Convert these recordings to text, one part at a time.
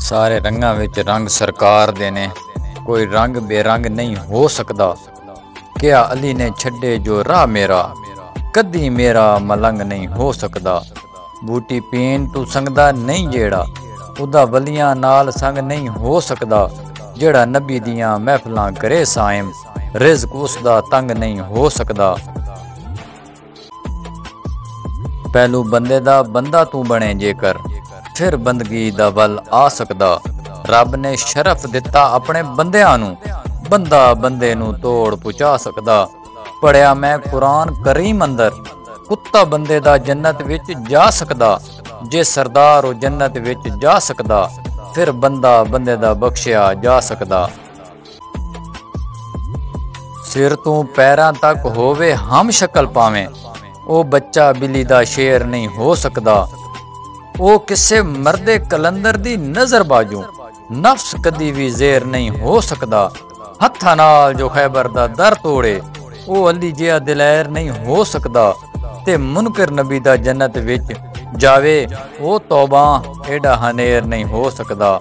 ਸਾਰੇ ਰੰਗਾਂ ਵਿੱਚ ਰੰਗ ਸਰਕਾਰ ਦੇ ਨੇ, ਕੋਈ ਰੰਗ ਬੇਰੰਗ ਨਹੀਂ ਹੋ ਸਕਦਾ। ਕਿਹਾ ਅਲੀ ਨੇ ਛੱਡੇ ਜੋ ਰਾਹ ਮੇਰਾ, ਕਦੀ ਮੇਰਾ ਮਲੰਗ ਨਹੀਂ ਹੋ ਸਕਦਾ। ਬੂਟੀ ਪੀਣ ਤੂੰ ਸੰਗਦਾ ਨਹੀਂ ਜਿਹੜਾ, ਉਹਦਾ ਵਲੀਆਂ ਨਾਲ ਸੰਗ ਨਹੀਂ ਹੋ ਸਕਦਾ। ਜਿਹੜਾ ਨਬੀ ਦੀਆਂ ਮਹਿਫਲਾਂ ਕਰੇ ਸਾਇਮ, ਰਿਜ਼ਕ ਉਸਦਾ ਤੰਗ ਨਹੀਂ ਹੋ ਸਕਦਾ। ਪਹਿਲੂ ਬੰਦੇ ਦਾ ਬੰਦਾ ਤੂੰ ਬਣੇ ਜੇਕਰ, ਫਿਰ ਬੰਦਗੀ ਦਾ ਵੱਲ ਆ ਸਕਦਾ। ਰੱਬ ਨੇ ਸ਼ਰਫ ਦਿੱਤਾ ਆਪਣੇ ਬੰਦਿਆਂ ਨੂੰ, ਬੰਦਾ ਬੰਦੇ ਨੂੰ ਤੋੜ ਪਹੁੰਚਾ ਸਕਦਾ। ਪੜਿਆ ਮੈਂ ਕੁਰਾਨ ਕਰੀਮ ਅੰਦਰ, ਕੁੱਤਾ ਬੰਦੇ ਦਾ ਜੰਨਤ ਵਿੱਚ ਜਾ ਸਕਦਾ। ਜੇ ਸਰਦਾਰ ਉਹ ਜੰਨਤ ਵਿੱਚ ਜਾ ਸਕਦਾ, ਫਿਰ ਬੰਦਾ ਬੰਦੇ ਦਾ ਬਖਸ਼ਿਆ ਜਾ ਸਕਦਾ। ਸਿਰ ਤੋਂ ਪੈਰਾਂ ਤੱਕ ਹੋਵੇ ਹਮ ਸ਼ਕਲ ਪਾਵੇਂ, ਉਹ ਬੱਚਾ ਬਿੱਲੀ ਦਾ ਸ਼ੇਰ ਨਹੀਂ ਹੋ ਸਕਦਾ। ਉਹ ਕਿਸੇ ਮਰਦੇ ਕਲੰਦਰ ਦੀ ਨਜ਼ਰ ਬਾਜੂ, ਨਫਸ ਕਦੀ ਵੀ ਜ਼ੇਰ ਨਹੀਂ ਹੋ ਸਕਦਾ। ਹੱਥਾਂ ਨਾਲ ਜੋ ਖੈਬਰ ਦਾ ਦਰ ਤੋੜੇ, ਉਹ ਅਲੀ ਜਿਹਾ ਦਿਲੈਰ ਨਹੀਂ ਹੋ ਸਕਦਾ। ਤੇ ਮੁਨਕਰ ਨਬੀ ਦਾ ਜੰਨਤ ਵਿੱਚ ਜਾਵੇ, ਉਹ ਤੌਬਾ ਏਡਾ ਹਨੇਰ ਨਹੀਂ ਹੋ ਸਕਦਾ।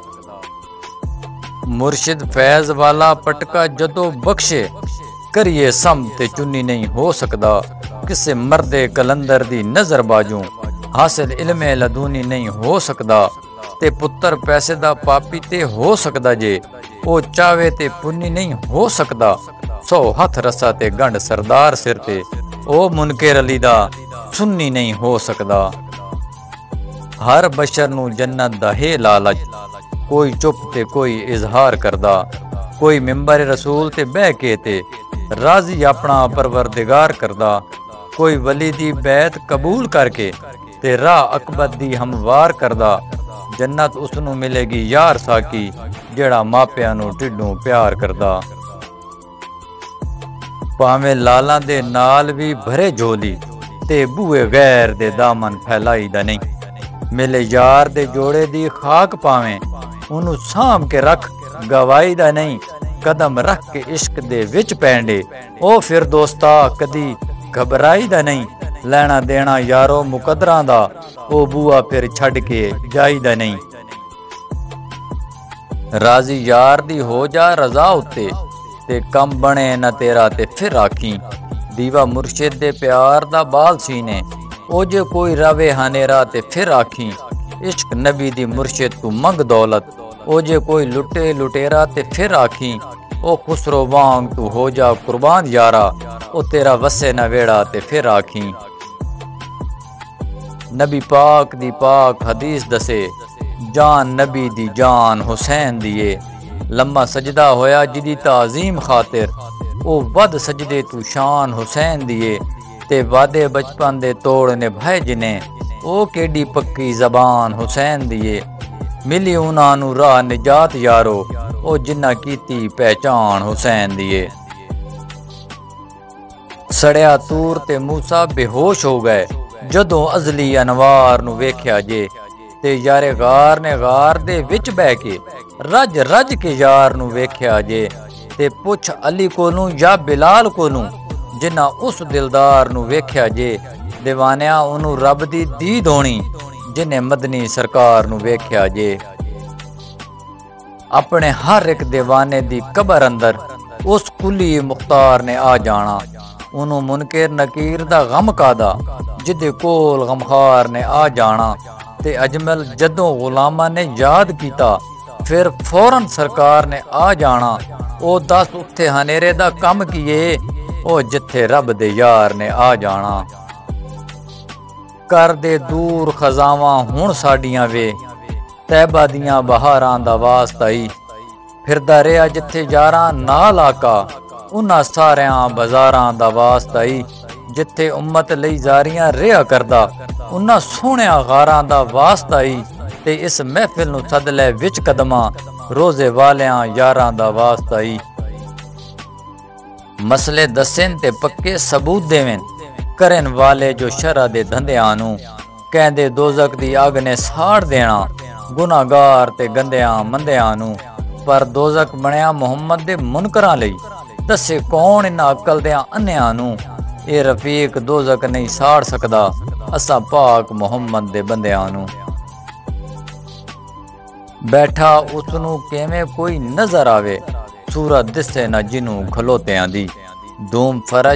ਮੁਰਸ਼ਿਦ ਫੈਜ਼ ਵਾਲਾ ਪਟਕਾ ਜਦੋਂ ਬਖਸ਼ੇ, ਕਰੀਏ ਸਮ ਤੇ ਚੁੰਨੀ ਨਹੀਂ ਹੋ ਸਕਦਾ। ਕਿਸੇ ਮਰਦੇ ਕਲੰਦਰ ਦੀ ਨਜ਼ਰ ਬਾਜੂ, ਹਾਸਿਲ ਇਲਮੇ ਲਦੂਨੀ ਨਹੀਂ ਹੋ ਸਕਦਾ। ਤੇ ਪੁੱਤਰ ਪੈਸੇ ਦਾ ਪਾਪੀ ਤੇ ਹੋ ਸਕਦਾ, ਜੇ ਉਹ ਚਾਵੇ ਤੇ ਪੁੰਨੀ ਨਹੀਂ ਹੋ ਸਕਦਾ। 100 ਹੱਥ ਰਸਾ ਤੇ ਗੰਢ ਸਰਦਾਰ ਸਿਰ ਤੇ, ਉਹ ਮੁਨਕਰ ਅਲੀ ਦਾ ਸੁੰਨੀ ਨਹੀਂ ਹੋ ਸਕਦਾ। ਹਰ ਬਸ਼ਰ ਨੂੰ ਜੰਨਤ ਦਾ ਹੈ ਲਾਲਚ, ਕੋਈ ਚੁੱਪ ਤੇ ਕੋਈ ਇਜ਼ਹਾਰ ਕਰਦਾ। ਕੋਈ ਮਿੰਬਰ ਰਸੂਲ ਤੇ ਬਹਿ ਕੇ ਤੇ ਰਾਜ਼ੀ ਆਪਣਾ ਪਰਵਰਦਿਗਾਰ ਕਰਦਾ। ਕੋਈ ਵਲੀ ਦੀ ਬੈਤ ਕਬੂਲ ਕਰਕੇ ਤੇ ਰਾਹ ਅਕਬਰ ਦੀ ਹਮਵਾਰ ਕਰਦਾ। ਜੰਨਤ ਉਸ ਨੂੰ ਮਿਲੇਗੀ ਯਾਰ ਸਾਕੀ, ਜਿਹੜਾ ਮਾਪਿਆਂ ਨੂੰ ਢਿੱਡੋਂ ਪਿਆਰ ਕਰਦਾ। ਭਾਵੇਂ ਲਾਲਾਂ ਦੇ ਨਾਲ ਵੀ ਭਰੇ ਝੋਲੀ, ਤੇ ਬੂਏ ਗੈਰ ਦੇ ਦਾਮਨ ਫੈਲਾਈ ਦਾ ਨਹੀਂ। ਮਿਲੇ ਯਾਰ ਦੇ ਜੋੜੇ ਦੀ ਖਾਕ ਪਾਵੇਂ, ਉਹਨੂੰ ਸਾਂਭ ਕੇ ਰੱਖ ਗਵਾਈ ਦਾ ਨਹੀਂ। ਕਦਮ ਰੱਖ ਕੇ ਇਸ਼ਕ ਦੇ ਵਿੱਚ ਪੈਂਦੇ, ਉਹ ਫਿਰ ਦੋਸਤਾ ਕਦੀ ਘਬਰਾਈ ਦਾ ਨਹੀਂ। ਲੈਣਾ ਦੇਣਾ ਯਾਰੋ ਮੁਕੱਦਰਾਂ ਦਾ, ਉਹ ਬੂਆ ਫਿਰ ਛੱਡ ਕੇ ਜਾਈਦਾ ਨਹੀਂ। ਰਾਜ਼ੀ ਯਾਰ ਦੀ ਹੋ ਜਾ ਰਜ਼ਾ ਉੱਤੇ, ਤੇ ਕੰਮ ਬਣੇ ਨਾ ਤੇਰਾ ਤੇ ਫਿਰ ਆਖੀ। ਦੀਵਾ ਮੁਰਸ਼ਿਦ ਦੇ ਪਿਆਰ ਦਾ ਬਾਲ ਸੀਨੇ, ਉਹ ਜੇ ਕੋਈ ਰਵੇ ਹਨੇਰਾ ਤੇ ਫਿਰ ਆਖੀ। ਇਸ਼ਕ ਨਬੀ ਦੀ ਮੁਰਸ਼ਿਦ ਤੂੰ ਮੰਗ ਦੌਲਤ, ਉਹ ਜੇ ਕੋਈ ਲੁੱਟੇ ਲੁਟੇਰਾ ਤੇ ਫਿਰ ਆਖੀ। ਉਹ ਖੁਸਰੋ ਵਾਂਗ ਤੂੰ ਹੋ ਜਾ ਕੁਰਬਾਨ ਯਾਰਾ, ਉਹ ਤੇਰਾ ਵਸੇ ਨਾ ਵੇੜਾ ਤੇ ਫਿਰ ਆਖੀ। ਨਬੀ ਪਾਕ ਦੀ ਪਾਕ ਹਦੀਸ ਦਸੇ, ਜਾਨ ਨਬੀ ਦੀ ਜਾਨ ਹੁਸੈਨ ਦੀਏ। ਲੰਮਾ ਸਜਦਾ ਹੋਇਆ ਜਿਹਦੀ ਤਾਜ਼ੀਮ ਖਾਤਰ, ਉਹ ਵੱਧ ਸਜਦੇ ਤੂੰ ਸ਼ਾਨ ਹੁਸੈਨ ਦੀਏ। ਤੇ ਵਾਦੇ ਬਚਪਨ ਦੇ ਤੋੜ ਨਿਭਾਏ ਜਿਨੇ, ਉਹ ਕਿਹੜੀ ਪੱਕੀ ਜ਼ਬਾਨ ਹੁਸੈਨ ਦੀਏ। ਮਿਲੀ ਉਹਨਾਂ ਨੂੰ ਰਾਹ ਨਿਜਾਤ ਯਾਰੋ, ਉਹ ਜਿੰਨਾ ਕੀਤੀ ਪਹਿਚਾਨ ਹੁਸੈਨ ਦੀਏ। ਸੜਿਆ ਤੂਰ ਤੇ ਮੂਸਾ ਬੇਹੋਸ਼ ਹੋ ਗਏ, ਜਦੋਂ ਅਜ਼ਲੀ ਅਨਵਾਰ ਨੂੰ ਵੇਖਿਆ ਜੇ। ਤੇ ਯਾਰੇ ਗਾਰ ਨੇ ਗਾਰ ਦੇ ਵਿੱਚ ਬਹਿ ਕੇ, ਰੱਜ ਰੱਜ ਕੇ ਯਾਰ ਨੂੰ ਵੇਖਿਆ ਜੇ। ਤੇ ਪੁੱਛ ਅਲੀ ਕੋਲੋਂ ਜਾਂ ਬਿਲਾਲ ਕੋਲੋਂ, ਜਿਨ੍ਹਾਂ ਉਸ ਦਿਲਦਾਰ ਨੂੰ ਵੇਖਿਆ ਜੇ। ਦੀਵਾਨਿਆਂ ਉਹਨੂੰ ਰੱਬ ਦੀ ਦੀਦ ਹੋਣੀ, ਜਿਨੇ ਮਦਨੀ ਸਰਕਾਰ ਨੂੰ ਵੇਖਿਆ ਜੇ। ਆਪਣੇ ਹਰ ਇੱਕ ਦੀਵਾਨੇ ਦੀ ਕਬਰ ਅੰਦਰ, ਉਸ ਕੁਲੀ ਮੁਖਤਾਰ ਨੇ ਆ ਜਾਣਾ। ਉਹਨੂੰ ਮੁਨਕਰ ਨਕੀਰ ਦਾ ਗਮ ਕਾਦਾ, ਜਿਹਦੇ ਕੋਲ ਗਮਖਾਰ ਨੇ ਆ ਜਾਣਾ। ਤੇ ਅਜਮਲ ਜਦੋਂ ਗੁਲਾਮਾਂ ਨੇ ਯਾਦ ਕੀਤਾ, ਫਿਰ ਫੌਰਨ ਸਰਕਾਰ ਨੇ ਆ ਜਾਣਾ। ਉਹ ਦੱਸ ਉੱਥੇ ਹਨੇਰੇ ਦਾ ਕੰਮ ਕੀਏ, ਉਹ ਜਿੱਥੇ ਰੱਬ ਦੇ ਯਾਰ ਨੇ ਆ ਜਾਣਾ। ਕਰ ਦੇ ਦੂਰ ਖਜ਼ਾਵਾਂ ਹੁਣ ਸਾਡੀਆਂ ਵੇ, ਤੈਬਾ ਦੀਆਂ ਬਹਾਰਾਂ ਦਾ ਵਾਸਤਾ ਹੀ। ਫਿਰਦਾ ਰਿਹਾ ਜਿੱਥੇ ਯਾਰਾਂ ਨਾਲ ਆਕਾ, ਉਹਨਾਂ ਸਾਰਿਆਂ ਬਾਜ਼ਾਰਾਂ ਦਾ ਵਾਸਤਾ ਹੀ। ਜਿੱਥੇ ਉਮਤ ਲਈ ਜ਼ਾਰੀਆਂ ਰਿਹਾ ਕਰਦਾ, ਉਹਨਾਂ ਸੋਹਣਿਆਂ ਗਾਰਾਂ ਦਾ ਵਾਸਤਾ ਹੀ। ਤੇ ਇਸ ਮਹਿਫਿਲ ਨੂੰ ਸੱਦ ਲੈ ਵਿੱਚ ਕਦਮਾਂ, ਰੋਜ਼ੇ ਵਾਲਿਆਂ ਯਾਰਾਂ ਦਾ ਵਾਸਤਾ ਹੀ। ਮਸਲੇ ਦੱਸਣ ਤੇ ਪੱਕੇ ਸਬੂਤ ਦੇਵਨ, ਕਰਨ ਵਾਲੇ ਜੋ ਸ਼ਰਅ ਦੇ ਧੰਦਿਆਂ ਨੂੰ। ਕਹਿੰਦੇ ਦੋਜ਼ਖ ਦੀ ਅੱਗ ਨੇ ਸਾੜ ਦੇਣਾ, ਗੁਨਾਹਗਾਰ ਤੇ ਗੰਦਿਆਂ ਮੰਦਿਆਂ ਨੂੰ। ਪਰ ਦੋਜ਼ਖ ਬਣਿਆ ਮੁਹੰਮਦ ਦੇ ਮੁਨਕਰਾਂ ਲਈ, ਦੱਸੇ ਕੌਣ ਇਹਨਾਂ ਅਕਲ ਦਿਆਂ ਅੰਨਿਆਂ ਨੂੰ। ਇਹ ਰਫੀਕ ਦੋਜ਼ਖ ਨਹੀਂ ਸਾੜ ਸਕਦਾ, ਅਸਾਂ ਪਾਕ ਮੁਹੰਮਦ ਦੇ ਬੰਦਿਆਂ ਨੂੰ। बैठा उसनू किवें कोई नजर आवे, सूरत दिसे ना जिनू खलोत्यां दी। धूम फरश